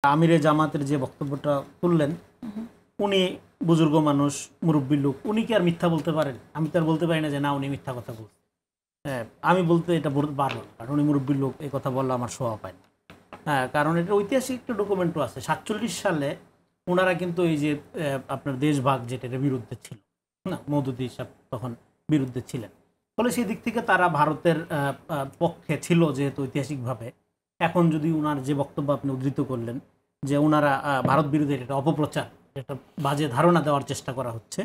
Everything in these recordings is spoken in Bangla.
আমিরে জামাতের যে বক্তব্যটা তুললেন, উনি বুজুর্গ মানুষ, মুরব্বী লোক, উনি কি আর মিথ্যা বলতে পারেন? আমি তো আর বলতে পারি না যে না উনি মিথ্যা কথা বলছেন। হ্যাঁ, আমি বলতে এটা পারলাম, কারণ উনি মুরব্বী লোক, এই কথা বললে আমার শোভা পায় না। হ্যাঁ, কারণ এটা ঐতিহাসিক একটা ডকুমেন্টও আছে। 47 সালে ওনারা কিন্তু এই যে আপনার দেশভাগ যেটার বিরুদ্ধে ছিল না, মওদুদি সাহেব তখন বিরুদ্ধে ছিলেন, ফলে সেই দিক থেকে তারা ভারতের পক্ষে ছিল যেহেতু ঐতিহাসিকভাবে। এখন যদি উনার যে বক্তব্য আপনি উদ্ধৃত করলেন যে ওনারা ভারত বিরোধী একটা অপপ্রচার, একটা বাজে ধারণা দেওয়ার চেষ্টা করা হচ্ছে,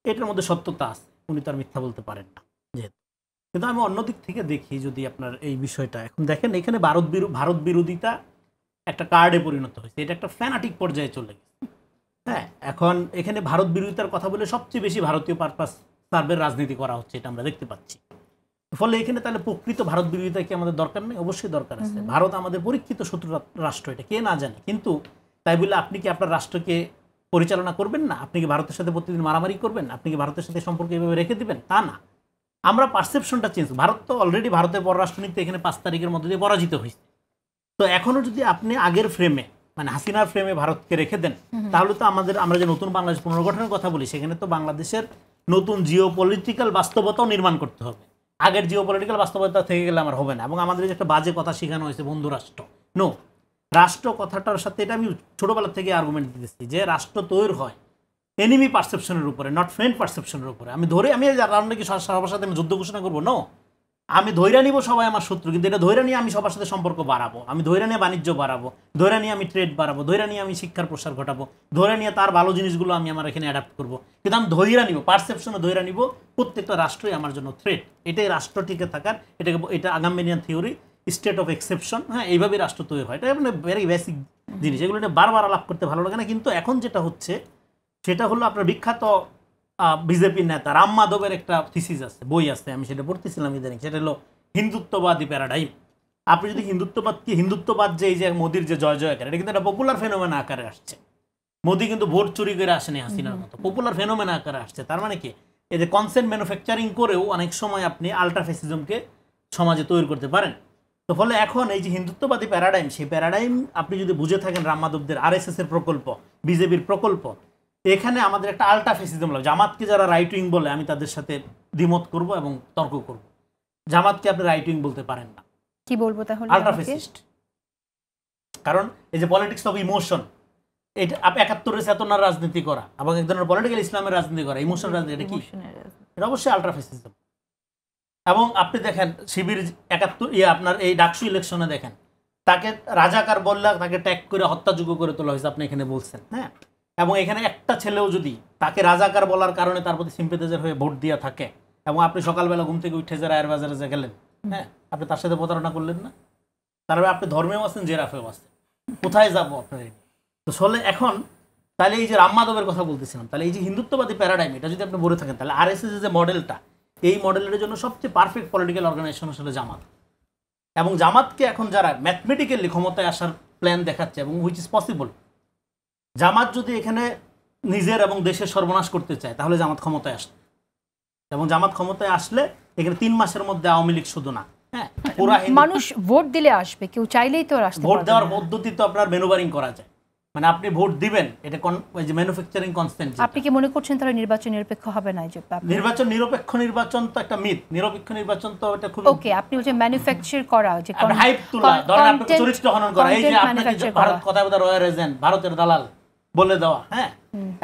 এটার মধ্যে সত্যতা আছে, উনি তো আর মিথ্যা বলতে পারেন না যেহেতু। কিন্তু আমি অন্য দিক থেকে দেখি, যদি আপনার এই বিষয়টা এখন দেখেন, এখানে ভারত বিরোধিতা একটা কার্ডে পরিণত হয়েছে, এটা একটা ফ্যানাটিক পর্যায়ে চলে গেছে। হ্যাঁ, এখন এখানে ভারত বিরোধিতার কথা বলে সবচেয়ে বেশি ভারতীয় পারপাস সার্ভের রাজনীতি করা হচ্ছে, এটা আমরা দেখতে পাচ্ছি। ফলে এখানে তাহলে প্রকৃত ভারত বিরোধিতা কি আমাদের দরকার নেই? অবশ্যই দরকার আছে। ভারত আমাদের পরীক্ষিত শত্রু রাষ্ট্র, এটা কে না জানে। কিন্তু তাই বলে আপনি কি আপনার রাষ্ট্রকে পরিচালনা করবেন না? আপনি কি ভারতের সাথে প্রতিদিন মারামারি করবেন? আপনি কি ভারতের সাথে সম্পর্ক এভাবে রেখে দিবেন? তা না, আমরা পারসেপশনটা চেঞ্জ। ভারত তো অলরেডি ভারতের পররাষ্ট্রনীতি এখানে 5 তারিখের মধ্যে দিয়ে পরাজিত হয়েছে। তো এখনো যদি আপনি আগের ফ্রেমে, মানে হাসিনার ফ্রেমে ভারতকে রেখে দেন, তাহলে তো আমরা যে নতুন বাংলাদেশ পুনর্গঠনের কথা বলি, সেখানে তো বাংলাদেশের নতুন জিও পলিটিক্যাল বাস্তবতাও নির্মাণ করতে হবে। আগের জিও পলিটিক্যাল বাস্তবতা থেকে গেলে আমার হবে না। এবং আমাদের যে একটা বাজে কথা শেখানো হয়েছে, বন্ধু রাষ্ট্র, নো, রাষ্ট্র কথাটার সাথে, এটা আমি ছোটবেলা থেকে আর্গুমেন্ট দিতেছি যে রাষ্ট্র তৈরি হয় এনিমি পারসেপশনের উপরে, নট ফ্রেন্ড পারসেপশনের উপরে। আমি রান্নাকে সবার সাথে আমি যুদ্ধ ঘোষণা করবো? নো, আমি ধৈর্য নিব সবাই আমার শত্রু, কিন্তু এটা ধৈর্য নিয়ে আমি সবার সাথে সম্পর্ক বাড়াবো, আমি ধৈর্য নিয়ে বাণিজ্য বাড়াবো, ধৈর্য নিয়ে আমি ট্রেড বাড়াবো, ধৈর্য নিয়ে আমি শিক্ষার প্রসার ঘটাবো, ধৈর্য নিয়ে তার ভালো জিনিসগুলো আমি আমার এখানে অ্যাডাপ্ট করবো। কিন্তু আমি ধৈর্য নিব, পারসেপশনে ধৈর্য নিব, প্রত্যেকটা রাষ্ট্রই আমার জন্য থ্রেট। এটাই রাষ্ট্র টিকে থাকার, এটা আগামেনিয়ান থিওরি, স্টেট অফ এক্সেপশন। হ্যাঁ, এইভাবেই রাষ্ট্র তৈরি হয়। এটা মানে ভেরি বেসিক জিনিস, এগুলো বারবার আলাপ করতে ভালো লাগে না। কিন্তু এখন যেটা হচ্ছে সেটা হলো আপনার বিখ্যাত বিজেপি নেতা রাম মাধবের একটা থিসিস আছে, বই আছে, আমি সেটা পড়তেছিলাম ইদানিং। সেটা হলো হিন্দুত্ববাদী প্যারাডাইম। আপনি যদি হিন্দুত্ববাদ যে এই যে মোদির যে জয় জয়কার, এটা কিন্তু একটা পপুলার ফেনোমেনা আকারে আসছে। মোদি কিন্তু ভোট চুরি করে আসেনি হাসিনার মতো, পপুলার ফেনোমেনা আকারে আসছে। তার মানে কি, এই যে কনসেন্ট ম্যানুফ্যাকচারিং করেও অনেক সময় আপনি আল্ট্রা ফ্যাসিজমকে সমাজে তৈরি করতে পারেন। তো ফলে এখন এই যে হিন্দুত্ববাদী প্যারাডাইম, সেই প্যারাডাইম আপনি যদি বুঝে থাকেন, রাম মাধবদের আরএসএস এর প্রকল্প, বিজেপির প্রকল্প, এখানে আমাদের একটা আল্ট্রা ফ্যাসিজম লাগে। জামাতকে যারা রাইট উইং বলে, আমি তাদের সাথে দ্বিমত করব এবং তর্ক করব। জামাতকে আপনি রাইট উইং বলতে পারেন না। কি বলবো তাহলে? Ultra fascist. কারণ এই যে পলিটিক্স অফ ইমোশন, এটা 71-এর চেতনার রাজনীতি করা এবং এক ধরনের পলিটিক্যাল ইসলামের রাজনীতি করা, ইমোশনাল রাজনীতি, এটা কি? এটা অবশ্যই আল্ট্রা ফ্যাসিজম। এবং আপনি দেখেন শিবির 71 আপনার এই ডাকসু ইলেকশনে দেখেন, তাকে রাজাকার বললে তাকে ট্যাগ করে হত্যাযোগ্য করে তোলা হয়েছে, আপনি এখানে বলছেন। হ্যাঁ, এবং এখানে একটা ছেলেও যদি তাকে রাজাকার বলার কারণে তার প্রতি সিম্পেথাইজার হয়ে ভোট দিয়া থাকে, এবং আপনি সকালবেলা ঘুম থেকে উঠে যে রায়ের বাজারে যে গেলেন, হ্যাঁ, আপনি তার সাথে প্রতারণা করলেন না? তারপরে আপনি ধর্মেও আছেন, জেরাফেও আছেন, কোথায় যাবো আপনার? তো চলে এখন তাহলে এই যে রাম মাধবের কথা বলতেছিলাম, তাহলে এই যে হিন্দুত্ববাদী প্যারাডাইম, এটা যদি আপনি বলে থাকেন, তাহলে আরএসএস যে মডেলটা, এই মডেলের জন্য সবচেয়ে পারফেক্ট পলিটিক্যাল অর্গানাইজেশন আসলে জামাত। এবং জামাতকে এখন যারা ম্যাথমেটিক্যালি ক্ষমতায় আসার প্ল্যান দেখাচ্ছে, এবং হুইচ ইজ পসিবল, জামাত যদি এখানে নিজের এবং দেশের সর্বনাশ করতে চায়, তাহলে জামাত ক্ষমতায় আসে। এবং জামাত ক্ষমতায় আসলে এখানে 3 মাসের মধ্যে আওয়ামী লীগ শুধু না, হ্যাঁ, পুরা মানুষ ভোট দিলে আসবে, কেউ চাইলেই তো আসতে পারবে। ভোট দেওয়ার পদ্ধতি তো আপনার ম্যানুভারিং করা যায়, মানে আপনি ভোট দিবেন, এটা ওই যে ম্যানুফ্যাকচারিং কনস্ট্যান্ট। আপনি কি মনে করছেন তাহলে নির্বাচন নিরপেক্ষ হবে না? নির্বাচন নিরপেক্ষ তো একটা মিথ, নিরপেক্ষ নির্বাচন তো এটা খুব ওকে। আপনি বলছেন ম্যানুফ্যাকচার করা, যে হাইপ তোলা, ধরেন আপনি চরিত্র হনন করা, এই যে আপনাকে ভারত কথা বলা রয়্যাল এজেন্ট, ভারতের দালাল বলে দেওয়া, হ্যাঁ।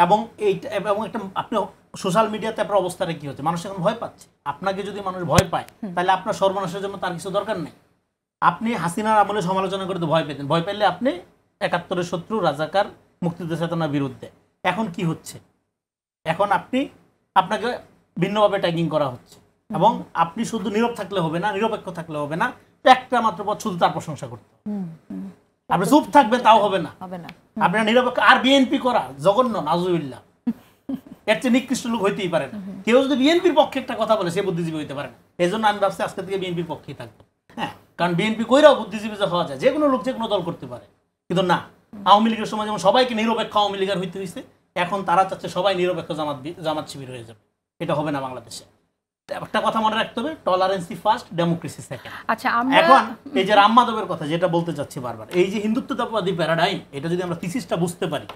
এবং এইটা, এবং একটা আপনি সোশ্যাল মিডিয়াতে আপনার অবস্থাটা কি হচ্ছে, মানুষ এখন ভয় পাচ্ছে। আপনাকে যদি মানুষ ভয় পায়, তাহলে আপনার সর্বনাশের জন্য তার কিছু দরকার নেই। আপনি হাসিনার আমলে সমালোচনা করতে ভয় পেতেন, ভয় পেলে আপনি 71-এর শত্রু, রাজাকার, মুক্তিযুদ্ধ চেতনার বিরুদ্ধে। এখন কি হচ্ছে, এখন আপনাকে ভিন্নভাবে ট্যাগিং করা হচ্ছে। এবং আপনি শুধু নীরব থাকলে হবে না, নিরপেক্ষ থাকলে হবে না, একটা মাত্র পথ শুধু তার প্রশংসা করতে হবে। আপনি চুপ থাকবেন তাও হবে না, আপনার নিরপেক্ষ। আর বিএনপি করা জঘন্য, নাজুবিল্লাহ, এর চেয়ে নিকৃষ্ট লোক হইতেই পারে না। কেউ যদি বিএনপির পক্ষে একটা কথা বলে, সে বুদ্ধিজীবী হইতে পারে না। এই জন্য আমি ভাবছি আজকে থেকে বিএনপির পক্ষেই থাকবো। হ্যাঁ, কারণ বিএনপি কইরাও বুদ্ধিজীবী যে হওয়া যায়, যে কোনো লোক যে কোনো দল করতে পারে। কিন্তু না, আওয়ামী লীগের সময় যেমন সবাইকে নিরপেক্ষ আওয়ামী লীগের হইতে হয়েছে, এখন তারা চাচ্ছে সবাই নিরপেক্ষ জামাত শিবির হয়ে যাবে। এটা হবে না বাংলাদেশে। একটা কথা মনে রাখতে হবে, টলারেন্সি ফার্স্ট, ডেমোক্রেসি সেকেন্ড। আচ্ছা আমরা এখন এই যে রাম মাধবের কথা যেটা বলতে চাচ্ছি বারবার, এই যে হিন্দুত্ববাদী প্যারাডাইম, এটা যদি আমরা থিসিসটা বুঝতে পারি,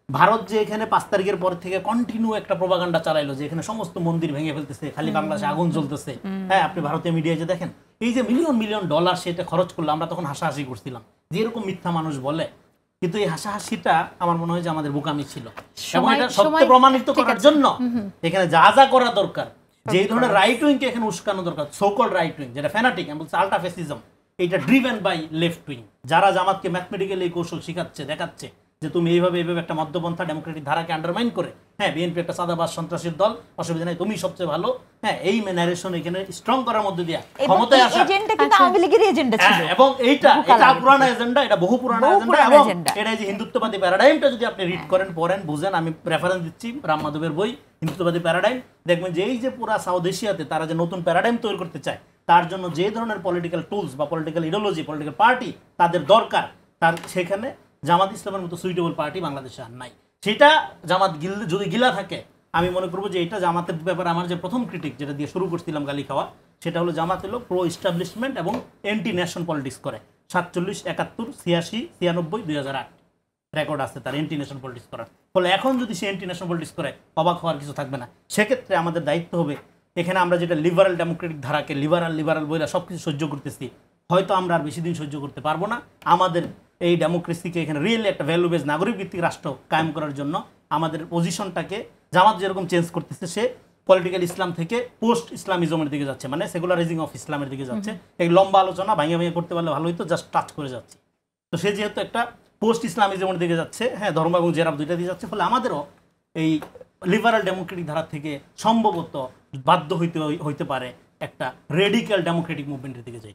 ভারত যে এখানে 5 তারিখের পর থেকে কন্টিনিউ একটা প্রোপাগান্ডা চালাইলো যে এখানে সমস্ত মন্দির ভেঙে ফেলতেছে, খালি বাংলাদেশে আগুন জ্বলতেছে, হ্যাঁ আপনি ভারতীয় মিডিয়ায় যে দেখেন এই যে মিলিয়ন মিলিয়ন ডলার সেটা খরচ করলো, আমরা তখন হাসাহাসি করছিলাম যে এরকম মিথ্যা মানুষ বলে, কিন্তু এই হাসাহাসিটা আমার মনে হয় যে আমাদের বোকামি ছিল। এবং এটা সত্য প্রমাণিত করার জন্য এখানে যা যা করা দরকার, যে ধরনের রাইট উইং কে এখানে উস্কানো দরকার, সোকল রাইট উইং যেটা ফ্যানাটিক, আমি বলছি আল্ট্রা ফ্যাসিজম, এটা ড্রিভেন বাই লেফট উইং, যারা জামাতকে ম্যাথমেটিক্যালি এই কৌশল শিখাচ্ছে, দেখাচ্ছে যে তুমি এইভাবে একটা মধ্যপন্থা ডেমোক্রেটিক ধারাকে আন্ডারমাইন করে, হ্যাঁ বিএনপি একটা সাদাবাস সন্ত্রাসীর দল, অসুবিধা নেই, তুমি সবচেয়ে ভালো, হ্যাঁ এই ন্যারেশন এখানে স্ট্রং করার মধ্যে দিয়ে ক্ষমতায় আসা এজেন্ডা কিন্তু আওয়ামী লীগের এজেন্ডা ছিল, এবং এটা পুরানো এজেন্ডা, এটা বহু পুরানো এজেন্ডা, এবং এটা যে হিন্দুত্ববাদী প্যারাডাইমটা যদি আপনি রিড করেন, পড়েন, বুঝেন, আমি রেফারেন্স দিচ্ছি রাম মাধবের বই হিন্দুত্ববাদী প্যারাডাইম, দেখবেন যে এই যে পুরা সাউথ এশিয়াতে তারা যে নতুন প্যারাডাইম তৈরি করতে চায়, তার জন্য যে ধরনের পলিটিক্যাল টুলস বা পলিটিক্যাল ইডিওলজি, পলিটিক্যাল পার্টি তাদের দরকার, তার সেখানে জামাত ইসলামের মতো সুইটেবল পার্টি বাংলাদেশে আর নাই। সেটা জামাত যদি গিলা থাকে, আমি মনে করবো যে এটা জামাতের ব্যাপারে আমার যে প্রথম ক্রিটিক যেটা দিয়ে শুরু করছিলাম গালি খাওয়া, সেটা হলো জামাত হলো প্রো এস্টাবলিশমেন্ট এবং এন্টি ন্যাশন পলিটিক্স করে। 47, 71, 86, 96, 2008 রেকর্ড আছে তার এন্টি ন্যাশন পলিটিক্স করার। ফলে এখন যদি সে এন্টি ন্যাশন পলিটিক্স করে, অবাক হওয়ার কিছু থাকবে না। সেক্ষেত্রে আমাদের দায়িত্ব হবে, এখানে আমরা যেটা লিবারাল ডেমোক্রেটিক ধারাকে লিবারাল বইরা সব কিছু সহ্য করতেছি, হয়তো আমরা আর বেশি দিন সহ্য করতে পারবো না। আমাদের এই ডেমোক্রেসিকে এখানে রিয়েলি একটা ভ্যালু বেস নাগরিক ভিত্তিক রাষ্ট্র কায়েম করার জন্য আমাদের পজিশনটাকে জামাত যেরকম চেঞ্জ করতেছে, সে পলিটিক্যাল ইসলাম থেকে পোস্ট ইসলামিজমের দিকে যাচ্ছে, মানে সেকুলারাইজিং অফ ইসলামের দিকে যাচ্ছে। এই লম্বা আলোচনা ভাঙে করতে পারলে ভালো হইতো, জাস্ট টাচ করে যাচ্ছে। তো সে যেহেতু একটা পোস্ট ইসলামিজমের দিকে যাচ্ছে, হ্যাঁ ধর্ম এবং জেরাব দুইটা দিয়ে যাচ্ছে, ফলে আমাদেরও এই লিবারাল ডেমোক্রেটিক ধারা থেকে সম্ভবত বাধ্য হইতে পারে একটা রেডিক্যাল ডেমোক্রেটিক মুভমেন্টের দিকে যাই।